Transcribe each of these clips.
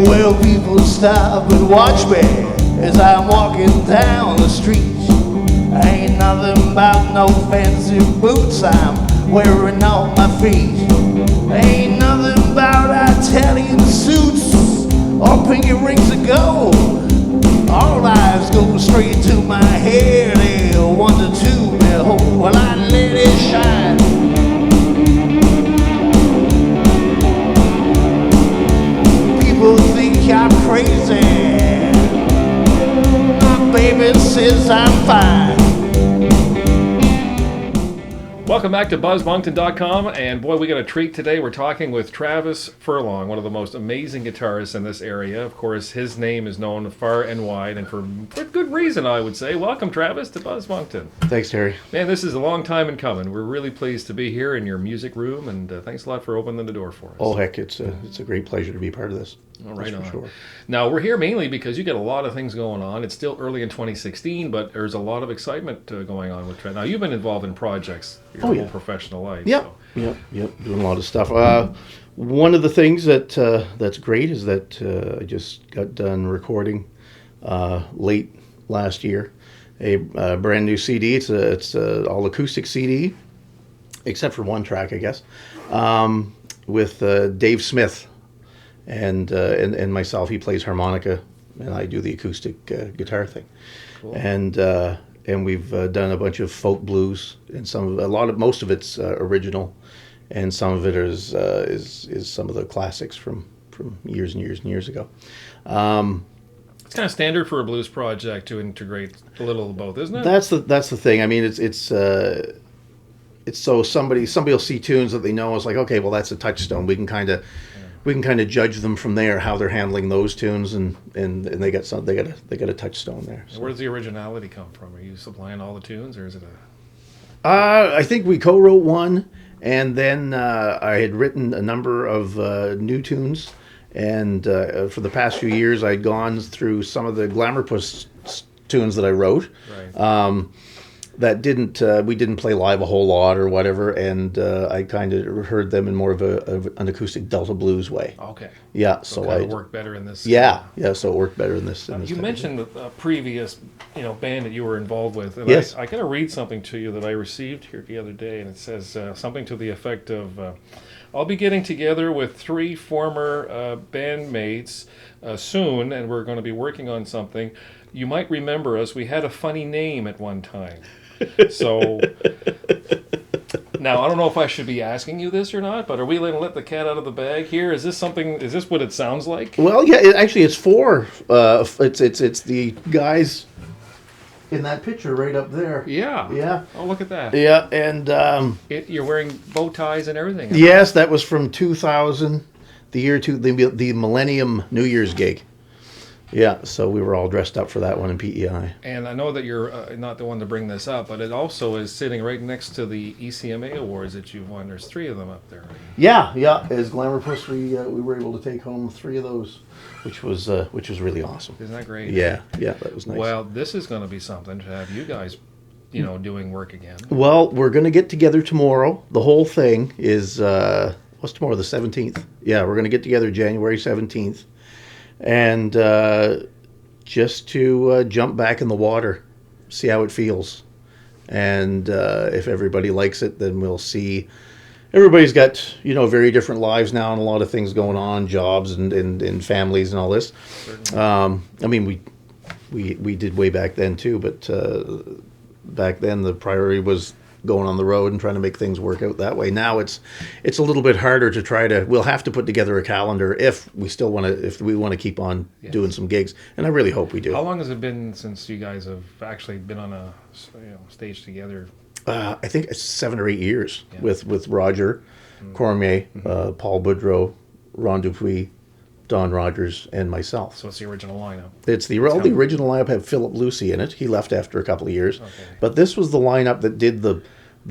Well, people stop and watch me as I'm walking down the street. Ain't nothing about no fancy boots I'm wearing on my feet. Ain't nothing about Italian suits or pinky rings of gold. All eyes go straight to my head. They wonder to behold. Well, I let it shine. People think I'm crazy. My baby says I'm fine. Welcome back to BuzzMoncton.com, and boy, we got a treat today. We're talking with Travis Furlong, one of the most amazing guitarists in this area. Of course, his name is known far and wide, and for good reason, I would say. Welcome, Travis, to Buzz Moncton. Thanks, Terry. Man, this is a long time in coming. We're really pleased to be here in your music room, and thanks a lot for opening the door for us. Oh, heck, it's a great pleasure to be part of this. All right, for sure. Now, we're here mainly because you got a lot of things going on. It's still early in 2016, but there's a lot of excitement going on with Trent. Now, you've been involved in projects your whole professional life. Yep, so. yep, doing a lot of stuff. One of the things that's great is that I just got done recording late last year a brand new CD. It's a all acoustic CD, except for one track, I guess, with Dave Smith. And myself. He plays harmonica, and I do the acoustic guitar thing. Cool. And we've done a bunch of folk blues, and most of it's original, and some of it is some of the classics from years and years and years ago. It's kind of standard for a blues project to integrate a little of both, isn't it? That's the thing. I mean, it's so somebody will see tunes that they know. It's like, okay, well, that's a touchstone. We can kind of judge them from there, how they're handling those tunes, and they got a touchstone there. So. Where does the originality come from? Are you supplying all the tunes, or is it I think we co-wrote one, and then I had written a number of new tunes, and for the past few years I'd gone through some of the Glamour Puss tunes that I wrote. Right. That we didn't play live a whole lot or whatever, and I kind of heard them in more of an acoustic Delta blues way. Okay. Yeah, so it worked better in this. Yeah, so it worked better in this. You mentioned a previous, band that you were involved with. And yes. I got to read something to you that I received here the other day, and it says something to the effect of, "I'll be getting together with 3 former bandmates soon, and we're going to be working on something. You might remember us. We had a funny name at one time." So now I don't know if I should be asking you this or not, but are we going to let the cat out of the bag here? Is this what it sounds like? Well, yeah, it's 4. It's the guys in that picture right up there. Yeah. Oh, look at that. Yeah, and you're wearing bow ties and everything. Yes, that was from 2000, the Millennium New Year's gig. Yeah, so we were all dressed up for that one in PEI. And I know that you're not the one to bring this up, but it also is sitting right next to the ECMA awards that you've won. There's 3 of them up there. Right? Yeah. As Glamour Puss, we were able to take home 3 of those, which was really awesome. Isn't that great? Yeah, that was nice. Well, this is going to be something to have you guys, doing work again. Well, we're going to get together tomorrow. The whole thing is what's tomorrow? The 17th. Yeah, we're going to get together January 17th. And just to jump back in the water, see how it feels. And if everybody likes it, then we'll see. Everybody's got, very different lives now and a lot of things going on, jobs and families and all this. I mean, we did way back then too, but back then the priority was going on the road and trying to make things work out that way. Now it's a little bit harder to we'll have to put together a calendar if we want to keep on doing some gigs, and I really hope we do. How long has it been since you guys have actually been on a stage together? I think it's 7 or 8 years Yeah. with Roger Cormier, Paul Boudreau, Ron Dupuis, Don Rogers, and myself. So it's the original lineup. It's the original lineup had Philip Lucy in it. He left after a couple of years, Okay. but this was the lineup that did the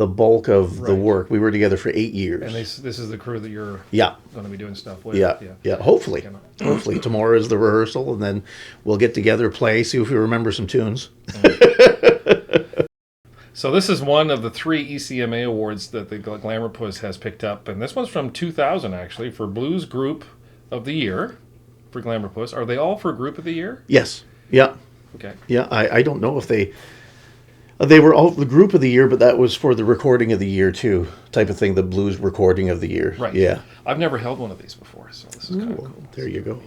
bulk of the Right. work. We were together for 8 years. And this is the crew that you're Yeah. going to be doing stuff with. Yeah. Hopefully, hopefully tomorrow is the rehearsal, and then we'll get together, play, see if we remember some tunes. So this is one of the 3 ECMA awards that the Glamour Puss has picked up, and this one's from 2000 actually for Blues Group of the Year for Glamour Puss. Are they all for Group of the Year? Yes. Yeah. Okay. Yeah. I don't know if they were all the group of the year, but that was for the recording of the year too, type of thing. The blues recording of the year. Right. Yeah. I've never held one of these before, so this is kind of cool. There you go.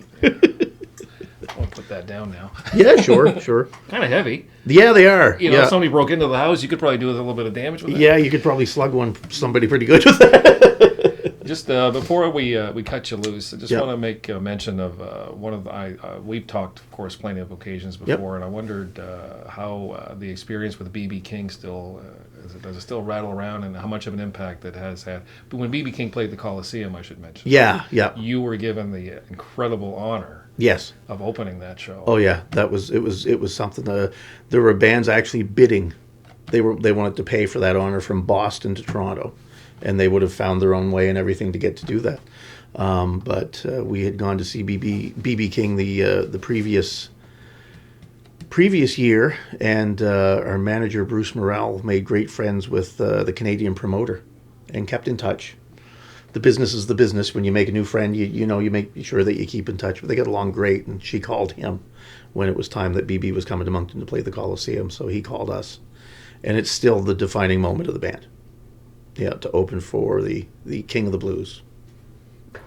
I'll put that down now. Yeah. Sure. Kind of heavy. Yeah, they are. You know, yeah. if somebody broke into the house, you could probably do a little bit of damage with it. Yeah, you could probably slug somebody pretty good with that. Just before we cut you loose, I just Yeah. want to make mention of one of the we've talked, of course, plenty of occasions before, and I wondered how the experience with BB King still does it still rattle around, and how much of an impact it has had. But when BB King played the Coliseum, I should mention, Yeah. you were given the incredible honor Yes. of opening that show. Oh yeah, it was something. There were bands actually bidding. They wanted to pay for that honor from Boston to Toronto, and they would have found their own way and everything to get to do that. But we had gone to see BB King the previous year, and our manager Bruce Morrell made great friends with the Canadian promoter, and kept in touch. The business is the business. When you make a new friend, you make sure that you keep in touch. But they got along great, and she called him when it was time that BB was coming to Moncton to play the Coliseum. So he called us, and it's still the defining moment of the band. Yeah, to open for the King of the Blues.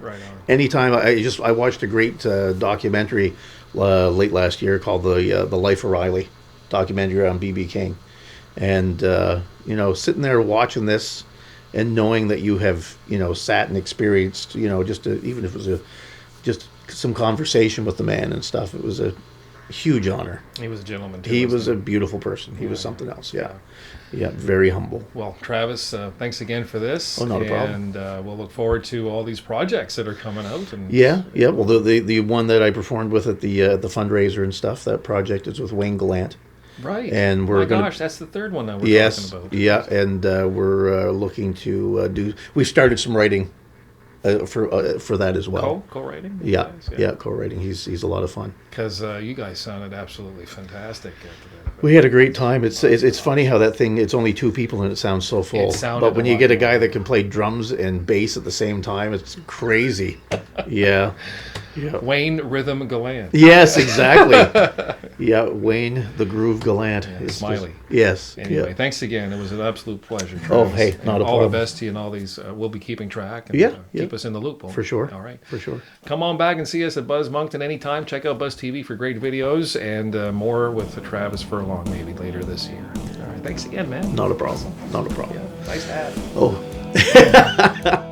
Right on. Anytime I watched a great documentary late last year called the Life of Riley documentary on BB King, and sitting there watching this. And knowing that you have, sat and experienced, even if it was just some conversation with the man and stuff, it was a huge honor. He was a gentleman, too. He wasn't was a beautiful person. He was something else. Yeah. Very humble. Well, Travis, thanks again for this. Oh, not a problem. And we'll look forward to all these projects that are coming out. And Yeah. Well, the one that I performed with at the fundraiser and stuff, that project is with Wayne Gallant. Right. And we're gosh, that's the third one that we're talking about. Yeah, and we're looking to do. We started some writing for that as well. Co-writing? Yeah, co-writing. He's a lot of fun. Because you guys sounded absolutely fantastic. We had a great time. It's funny how that thing. It's only 2 people and it sounds so full. It sounded But when a you lot get a more. guy that can play drums and bass at the same time, it's crazy. Yeah. Wayne Rhythm Gallant. Yes, exactly. Yeah, Wayne the Groove Gallant. Yeah, It's Smiley. Yes. Anyway, Yeah. thanks again. It was an absolute pleasure, Oh, Travis. hey, not And a all problem. the best to you and all these. We'll be keeping track and Yeah. keep us in the loop. For sure. All right. For sure. Come on back and see us at Buzz Moncton anytime. Check out Buzz TV for great videos and more with Travis Furlong maybe later this year. All right. Thanks again, man. Not a problem. Not a problem. Nice to have you. Oh.